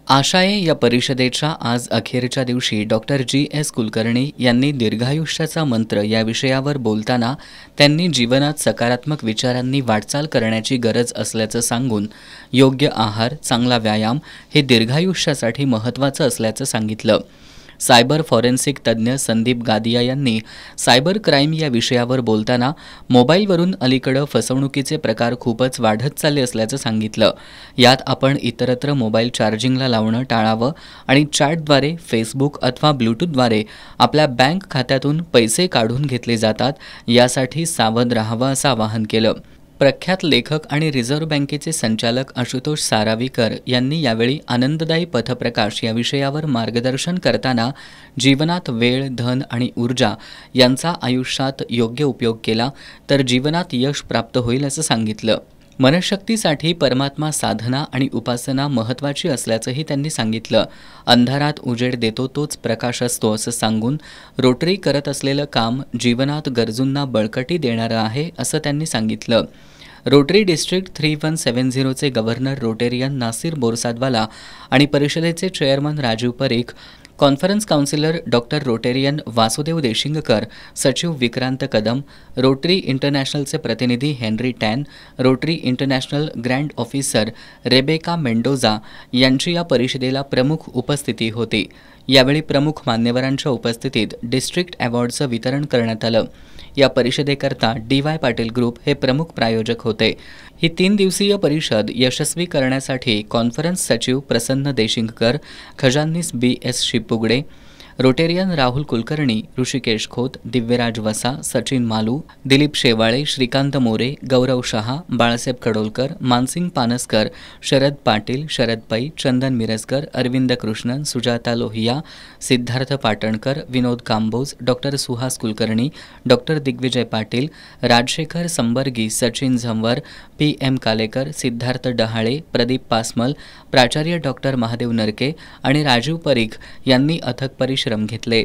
आशाये या परिषदेच्या आज अखेरच्या दिवशी डॉक्टर जी.एस. कुलकर्णी यांनी दीर्घायुष्याचा मंत्र या विषयावर बोलताना त्यांनी जीवनात सकारात्मक विचारांनी वाटचाल करण्याची गरज असल्याचं सांगून योग्य आहार, चांगला व्यायाम हे दीर्घायुष्यासाठी महत्त्वाचं असल्याचं सांगितलं. सायबर फॉरेन्सिक तज्ज्ञ संदीप गादिया यांनी सायबर क्राईम या विषयावर बोलताना मोबाईलवरून अलीकडं फसवणुकीचे प्रकार खूपच वाढत चालले असल्याचं सांगितलं. यात आपण इतरत्र मोबाईल चार्जिंगला लावणं टाळावं आणि चॅटद्वारे, फेसबुक अथवा ब्लूटूथद्वारे आपल्या बँक खात्यातून पैसे काढून घेतले जातात, यासाठी सावध राहावं असं आवाहन केलं. प्रख्यात लेखक आणि रिझर्व्ह बँकेचे संचालक आशुतोष सारावीकर यांनी यावेळी आनंददायी पथप्रकाश या विषयावर मार्गदर्शन करताना जीवनात वेळ, धन आणि ऊर्जा यांचा आयुष्यात योग्य उपयोग केला तर जीवनात यश प्राप्त होईल असं सांगितलं. मनशक्तीसाठी परमात्मा साधना आणि उपासना महत्त्वाची असल्याचंही त्यांनी सांगितलं. अंधारात उजेड देतो तोच प्रकाश असतो असं सांगून रोटरी करत असलेलं काम जीवनात गरजूंना बळकटी देणारं आहे असं त्यांनी सांगितलं. रोटरी डिस्ट्रिक्ट 3170चे गव्हर्नर रोटेरियन नासिर बोरसादवाला आणि परिषदेचे chairman Rajiv Parikh, conference councillor doctor Rotarian Vasudev Deshingkar, सचिव विक्रांत कदम, रोटरी इंटरनॅशनलचे प्रतिनिधी Henry Tan, Rotary International grand officer Rebecca Mendoza यांची या परिषदेला प्रमुख उपस्थिती होती. यावेळी प्रमुख मान्यवरांच्या उपस्थितीत डिस्ट्रिक्ट अवॉर्डचं वितरण करण्यात आलं. या परिषदेकरता डी.वाय. पाटील ग्रुप हे प्रमुख प्रायोजक होते. ही 3 दिवसीय परिषद यशस्वी करण्यासाठी कॉन्फरन्स सचिव प्रसन्न देशिंगकर, खजाननीस B.S. शिपुगडे, रोटेरियन राहुल कुलकर्णी, ऋषिकेश खोत, दिव्यराज वसा, सचिन मालू, दिलीप शेवाळे, श्रीकांत मोरे, गौरव Shah, Balasaheb कडोलकर, Mansingh Panaskar, Sharad Patil, Sharad Pai, Chandan Mirajkar, Arvind Krishnan, Sujata Lohia, Siddharth Patankar, Vinod Kamboj, doctor Suhas Kulkarni, doctor Digvijay Patil, Rajshekhar Sambargi, Sachin Zanwar, P.M. Kalekar, Siddharth Dahale, Pradeep Pasmal, प्राचार्य डॉक्टर महादेव नरके आणि राजीव परीख यांनी अथक परिश्रम घेतले.